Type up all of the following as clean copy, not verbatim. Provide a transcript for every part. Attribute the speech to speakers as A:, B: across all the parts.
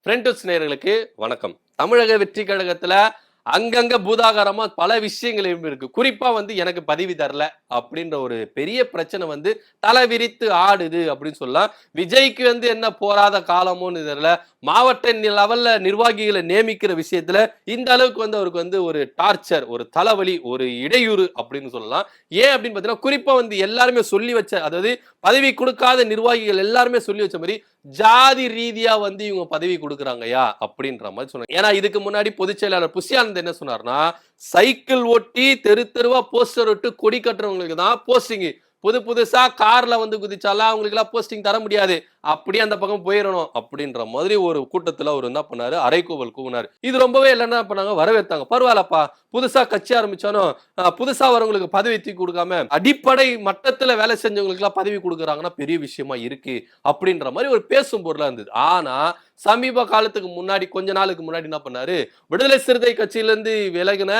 A: Friends நேயர்களுக்கு வணக்கம். தமிழக வெற்றி கழகத்துல அங்கங்க பூதாகாரமா பல விஷயங்கள் இருக்கு. குறிப்பா எனக்கு பதவி தரல அப்படின்ற ஒரு பெரிய பிரச்சனை தலை விரித்து ஆடுது அப்படின்னு சொல்லலாம். விஜய்க்கு என்ன போராத காலமோன்னு தெரியல. மாவட்ட லெவல்ல நிர்வாகிகளை நியமிக்கிற விஷயத்துல இந்த அளவுக்கு அவருக்கு ஒரு டார்ச்சர், ஒரு தலைவலி, ஒரு இடையூறு அப்படின்னு சொல்லலாம். ஏன் அப்படின்னு பாத்தீங்கன்னா, குறிப்பா எல்லாருமே சொல்லி வச்ச, அதாவது பதவி கொடுக்காத நிர்வாகிகள் எல்லாருமே சொல்லி வச்ச மாதிரி ஜாதி ரீதியா இவங்க பதவி கொடுக்குறாங்கயா அப்படின்ற மாதிரி சொன்னாங்க. ஏன்னா இதுக்கு முன்னாடி பொதுச் செயலாளர் புஷ்யானந்த் என்ன சொன்னார்னா, சைக்கிள் ஓட்டி தெரு தெருவா போஸ்டர் விட்டு கொடி கட்டுறவங்களுக்கு தான் போஸ்டிங், புதுசா கார்ல குதிச்சாலாம் அவங்களுக்கு எல்லாம் போஸ்டிங் தர முடியாது, அப்படியே அந்த பக்கம் போயிடணும் அப்படின்ற மாதிரி ஒரு கூட்டத்துல அவர் என்ன பண்ணாரு, அரைக்கூவல் கூவினாரு. இது ரொம்பவே என்ன பண்ணாங்க, வரவேற்றாங்க. பரவாயில்லப்பா, புதுசா கட்சி ஆரம்பிச்சாலும் புதுசா வரவங்களுக்கு பதவி தூக்கி கொடுக்காம அடிப்படை மட்டத்துல வேலை செஞ்சவங்களுக்கு எல்லாம் பதவி கொடுக்குறாங்கன்னா பெரிய விஷயமா இருக்கு அப்படின்ற மாதிரி ஒரு பேசும் பொருளா இருந்தது. ஆனா சமீப காலத்துக்கு முன்னாடி, கொஞ்ச நாளுக்கு முன்னாடி என்ன பண்ணாரு, விடுதலை சிறுத்தை கட்சியிலிருந்து விலகின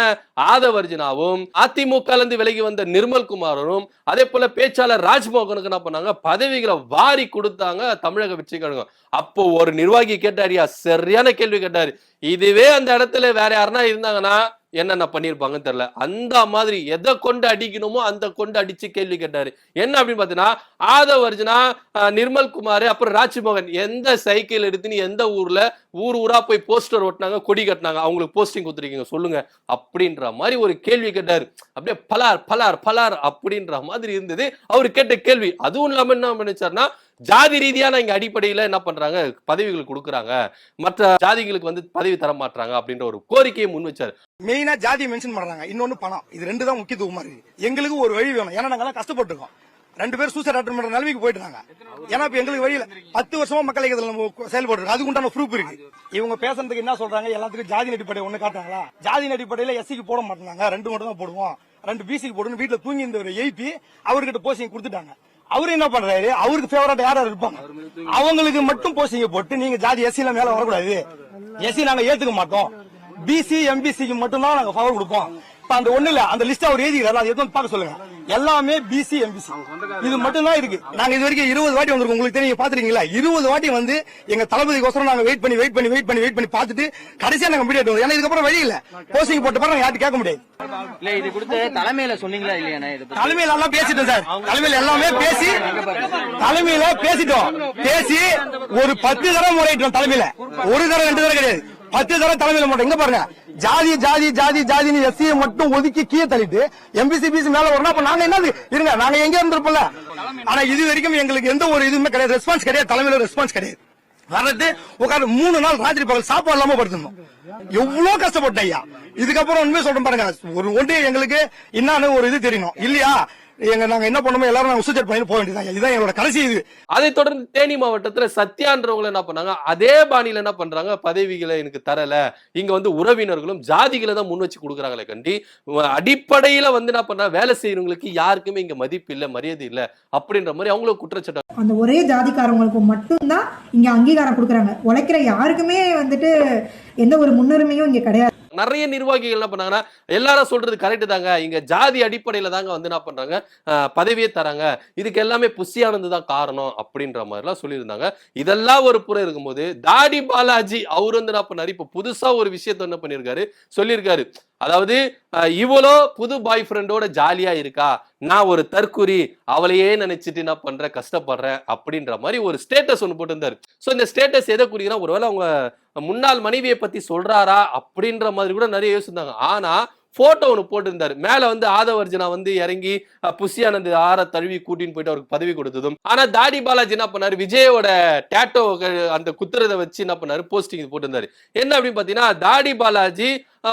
A: ஆதவர்ஜினாவும் அதிமுக இருந்து விலகி வந்த நிர்மல்குமாரும் அதே போல பேச்சாளர் ராஜ்மோகனுக்கு என்ன பண்ணாங்க, பதவிகளை வாரி கொடுத்தாங்க தமிழக வெற்றி கழகம். அப்போ ஒரு நிர்வாகி கேட்டாரியா, சரியான கேள்வி கேட்டாரு. இதுவே அந்த இடத்துல வேற யாருன்னா இருந்தாங்கன்னா என்னென்ன பண்ணிருப்பாங்கன்னு தெரியல. அந்த மாதிரி எதை கொண்டு அடிக்கணுமோ அந்த கொண்டு அடிச்சு கேள்வி கேட்டாரு. என்ன அப்படின்னு பாத்தீங்கன்னா, ஆதவர்ஜனா, நிர்மல்குமார், அப்புறம் ராஜ்மோகன் எந்த சைக்கிள் எடுத்துன்னு எந்த ஊர்ல ஊரா போய் போஸ்டர் ஓட்டினாங்க, கொடி கட்டினாங்க, அவங்களுக்கு போஸ்டிங் கொடுத்துருக்கீங்க சொல்லுங்க அப்படின்ற மாதிரி ஒரு கேள்வி கேட்டாரு. அப்படியே பலார் பலார் பலார் அப்படின்ற மாதிரி இருந்தது அவரு கேட்ட கேள்வி. அதுவும் இல்லாம என்ன நினைச்சாருன்னா, ஜாதி ரீதியான இங்க அடிப்படையில என்ன பண்றாங்க, பதவிகள் கொடுக்குறாங்க, மற்ற ஜாதிகளுக்கு பதவி தர மாட்டாங்க அப்படின்ற ஒரு கோரிக்கையை முன் வச்சாரு.
B: மெயினா ஜாதி மென்ஷன் பண்றாங்க, இன்னொன்னு பணம். இது ரெண்டு தான் முக்கியத்துவமா இருக்கு. எங்களுக்கு ஒரு வழி வேணும். ஏன்னா நாங்க எல்லாம் கஷ்டப்பட்டுருக்கோம். 2 பேர் சூசைட் அட்டன் பண்ற நிலைமைக்கு போயிட்டு இருக்காங்க. ஏன்னா இப்ப எங்களுக்கு வழியில 10 வருஷமா மக்கள் செயல்பட்டு அதுக்கு உண்டான ப்ரூஃப் இருக்கு. இவங்க பேசுறதுக்கு என்ன சொல்றாங்க, எல்லாத்துக்கும் ஜாதி அடிப்படை ஒண்ணு காட்டாங்களா? ஜாதி அடிப்படையில எஸ்சிக்கு போட மாட்டாங்க, 2 மட்டும் தான் போடுவோம், 2 பிசிக்கு போடுன்னு வீட்டுல தூங்கி இந்த ஒரு எழுப்பி அவர்கிட்ட போஸ்டிங் கொடுத்துட்டாங்க. அவரு என்ன பண்றாரு, அவருக்கு ஃபேவரட் யாரா இருப்பாங்க அவங்களுக்கு மட்டும் போஸ்டிங் போட்டு, நீங்க ஜாதி எஸ்சி மேல வரக்கூடாது, எஸ்சி நாங்க ஏத்துக்க மாட்டோம், பிசி எம்பிசிக்கு மட்டும் தான் நாங்க பவர் கொடுப்போம். அந்த ஒண்ணு இல்ல, அந்த லிஸ்ட் அவர் எழுதிக்கிறாரு, அது எதுவும் பார்க்க சொல்லுங்க. எல்லாமே பிசி எம்பிசி இது மட்டும் தான் இருக்கு. நாங்க இது வரைக்கும் 20 வாட்டி வந்திருக்கோம். உங்களுக்கு தெரியும், பாத்துருக்கீங்களா? 20 வாட்டி எங்க தளபதிக்கோசரம் நாங்க வெயிட் பண்ணி பார்த்துட்டு கடைசியா நாங்க மீடியா. ஏன்னா இதுக்கப்புறம் வழி இல்ல, போஸ்டிங் போட்ட பிறகு யார்ட்டு கேட்க முடியாது.
C: இல்ல இது கொடுத்து தலைமையில சொன்னீங்களா இல்லையா?
B: தலைமையில எல்லாம் பேசிட்டோம் சார். தலைமையில எல்லாமே பேசி தலைமையில பேசிட்டோம். பேசி ஒரு 10 தடவை முறையிட்டோம். தலைமையில ஒரு தடவை 2 தடவை கிடையாது, 10 தடவை தலைமையில மட்டும். எங்க பாருங்க, ஜாதி ஜாதி ஜாதி ஜாதின்னு எஸ்சியை மட்டும் ஒதுக்கி கீழே தள்ளிட்டு எம்பிசி பிசி மேல வரணும். அப்ப நாங்க என்ன இருங்க, நாங்க எங்க இருந்திருப்போம்ல. ஆனா இது வரைக்கும் எங்களுக்கு எந்த ஒரு இதுவுமே கிடையாது, ரெஸ்பான்ஸ் கிடையாது. தலைமையில ரெஸ்பான்ஸ் கிடையாது. வர்றது உட்காந்து 3 நாள் ராத்திரி பகல் சாப்பாடு இல்லாம படுத்தணும். எவ்வளவு கஷ்டப்பட்ட ஐயா. இதுக்கப்புறம் உண்மையை சொல்றேன் பாருங்க, ஒரு ஒன்று எங்களுக்கு என்னன்னு ஒரு இது தெரியணும் இல்லையா? நாங்க என்ன பண்ணுமோ எல்லாரும் சூசைட் பண்ணி போக வேண்டியது. இதுதான் எங்களோட கடைசி இது.
A: அதை தொடர்ந்து தேனி மாவட்டத்துல சத்யான்றவங்க என்ன பண்ணாங்க, அதே பாணியில என்ன பண்றாங்க, பதவிகளை எனக்கு தரல, இங்க உறவினர்களும் ஜாதிகளை தான் முன் வச்சு கொடுக்குறாங்களே கண்டி, அடிப்படையில என்ன பண்ணா வேலை செய்யறவங்களுக்கு யாருக்குமே இங்க மதிப்பு இல்ல, மரியாதை இல்ல அப்படின்ற மாதிரி அவங்களுக்கு குற்றச்சாட்டு.
D: அந்த ஒரே ஜாதிக்காரங்களுக்கு மட்டும்தான் இங்க அங்கீகாரம் கொடுக்குறாங்க. உழைக்கிற யாருக்குமே எந்த ஒரு முன்னுரிமையும் இங்க கிடையாது.
A: நிறைய நிர்வாகிகள் என்ன பண்ணாங்கன்னா, எல்லாரும் சொல்றது கரெக்ட் தாங்க, இங்க ஜாதி அடிப்படையில தாங்க என்ன பண்றாங்க, பதவியே தராங்க, இதுக்கு எல்லாமே புஷ்யானந்த் தான் காரணம் அப்படின்ற மாதிரி எல்லாம் சொல்லியிருந்தாங்க. இதெல்லாம் ஒரு புறம் இருக்கும்போது தாடி பாலாஜி அவர் என்ன பண்ணாரு, இப்ப புதுசா ஒரு விஷயத்த என்ன பண்ணிருக்காரு, சொல்லியிருக்காரு. அதாவது இவ்வளோ புது பாய் ஃப்ரெண்டோட ஜாலியா இருக்கா, நான் ஒரு தற்குறி, அவளையே நினைச்சிட்டு என்ன பண்றேன், கஷ்டப்படுறேன் அப்படின்ற மாதிரி ஒரு ஸ்டேட்டஸ் ஒன்று போட்டு இருந்தாரு. சோ இந்த ஸ்டேட்டஸ் எதை குறிக்கிறா, ஒருவேளை அவங்க முன்னாள் மனைவியை பத்தி சொல்றாரா அப்படின்ற மாதிரி கூட நிறைய யோசிச்சிருந்தாங்க. ஆனா போட்டோ ஒன்று போட்டிருந்தாரு. மேல ஆதவர்ஜனா இறங்கி புஷ்யானந்த் ஆற தழுவி கூட்டின்னு போயிட்டு அவருக்கு பதவி கொடுத்ததும். ஆனா தாடி பாலாஜி என்ன பண்ணாரு, விஜயோட டேட்டோ அந்த குத்துறதை வச்சு என்ன பண்ணாரு, போஸ்டிங் போட்டிருந்தாரு. என்ன அப்படின்னு பாத்தீங்கன்னா, தாடி பாலாஜி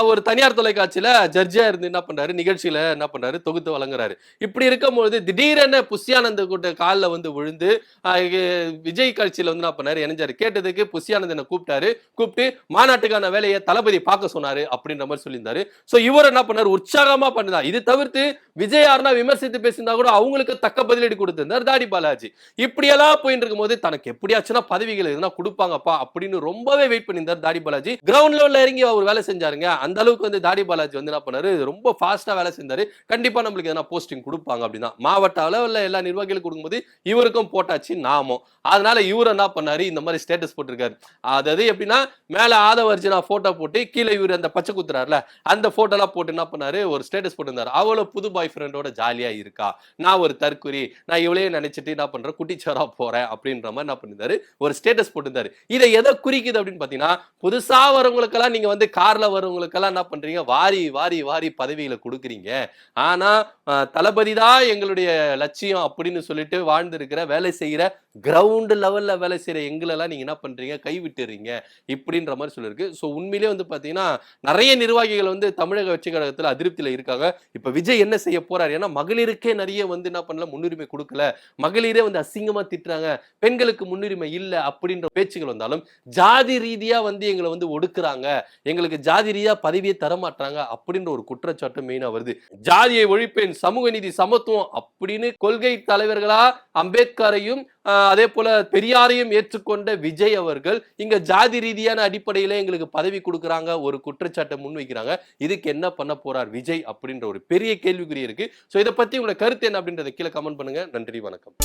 A: ஒரு தனியார் தொலைக்காட்சியில ஜட்ஜா இருந்து என்ன பண்றாரு, நிகழ்ச்சியில என்ன பண்றாரு, தொகுத்து வழங்குறாரு. இப்படி இருக்கும்போது திடீரென புஷ்யானந்த் கூட்ட காலில் விழுந்து விஜய் கட்சியில என்ன பண்ணாரு, இணைஞ்சாரு. கேட்டதுக்கு புஷ்யானந்த் என்ன கூப்பிட்டு மாநாட்டுக்கான வேலையை தளபதி பார்க்க சொன்னாரு அப்படின்ற மாதிரி சொல்லியிருந்தாரு. சோ இவர் என்ன பண்ணாரு, உற்சாகமா பண்ணா. இது தவிர்த்து விஜய் யாருன்னா விமர்சித்து பேசியிருந்தா கூட அவங்களுக்கு தக்க பதிலடி கொடுத்திருந்தார் தாடி பாலாஜி. இப்படியெல்லாம் போயிட்டு இருக்கும் போது தனக்கு எப்படியாச்சுன்னா பதவிகள் எதுனா கொடுப்பாங்கப்பா அப்படின்னு ரொம்பவே வெயிட் பண்ணியிருந்தார் தாடி பாலாஜி. கிரவுண்ட் லெவல்ல இறங்கி அவர் வேலை செஞ்சாருங்க. அந்த அளவுக்கு வந்து தாடி பாலாஜி வந்து என்ன பண்ணாரு, ரொம்ப ஃபாஸ்டா வேலை செஞ்சாரு. கண்டிப்பா நம்மளுக்கு எதனா போஸ்டிங் கொடுப்பாங்க அப்படின்னா மாவட்ட அளவுல எல்லா நிர்வாகிகளுக்கும் கொடுக்கும்போது இவருக்கும் போட்டாச்சு நாமம். அதனால இவர் என்ன பண்ணாரு, இந்த மாதிரி ஸ்டேட்டஸ் போட்டிருக்காரு. அதாவது எப்படின்னா மேல ஆதவர்ஜினா போட்டோ போட்டு கீழே இவர் அந்த பச்சை குத்துறாருல அந்த போட்டோ எல்லாம் போட்டு என்ன பண்ணாரு, ஒரு ஸ்டேட்டஸ் போட்டிருந்தாரு. அவளோ புது பாய் ஃப்ரெண்டோட ஜாலியா இருக்கா, நான் ஒரு தற்குறி, நான் இவளையே நினைச்சிட்டு என்ன பண்றேன் குட்டிச்சாரா போறேன் அப்படின்ற மாதிரி என்ன பண்ணிருந்தாரு, ஒரு ஸ்டேட்டஸ் போட்டிருந்தாரு. இதை எதை குறிக்குது அப்படின்னு பாத்தீங்கன்னா, புதுசா வரவங்களுக்கெல்லாம் நீங்க வந்து கார்ல வரவங்களுக்கெல்லாம் என்ன பண்றீங்க, வாரி வாரி வாரி பதவிகளை கொடுக்குறீங்க. ஆனா தளபதி தான் எங்களுடைய லட்சியம் அப்படின்னு சொல்லிட்டு வாழ்ந்திருக்கிற வேலை செய்யற கிரவுண்ட் லெவல்ல வேலை செய்யற எங்களெல்லாம் நீங்க என்ன பண்றீங்க, கைவிட்டுறீங்க இப்படின்ற மாதிரி சொல்லிருக்கு. சோ உண்மையிலேயே வந்து பாத்தீங்கன்னா நிறைய நிர்வாகிகள் வந்து தமிழக வெற்றி கழகத்துல அதிருப்தியில இருக்காங்க. இப்ப விஜய் என்ன செய்ய போறாரு, ஏன்னா மகளிருக்கே நிறைய வந்து என்ன பண்ணல, முன்னுரிமை கொடுக்கல, மகளிரே வந்து அசிங்கமா திட்டுறாங்க, பெண்களுக்கு முன்னுரிமை இல்ல அப்படின்ற பேச்சுகள் வந்தாலும் ஜாதி ரீதியா வந்து எங்களை வந்து ஒடுக்குறாங்க, எங்களுக்கு ஜாதி ரீதியா பதவியை தரமாட்டாங்க அப்படின்ற ஒரு குற்றச்சாட்டு மெயினா வருது. ஜாதியை ஒழிப்பேன், சமூக நீதி, சமத்துவம் அப்படின்னு கொள்கை தலைவர்களா அம்பேத்கரையும் அதே போல பெரியாரையும் ஏற்றுக்கொண்ட விஜய் அவர்கள் இங்க ஜாதி ரீதியான அடிப்படையில எங்களுக்கு பதவி கொடுக்குறாங்க ஒரு குற்றச்சாட்டை முன்வைக்கிறாங்க. இதுக்கு என்ன பண்ண போறார் விஜய் அப்படின்ற ஒரு பெரிய கேள்விக்குறி இருக்கு. சோ இதை பத்தி உங்களோட கருத்து என்ன அப்படின்றத கீழே கமெண்ட் பண்ணுங்க. நன்றி, வணக்கம்.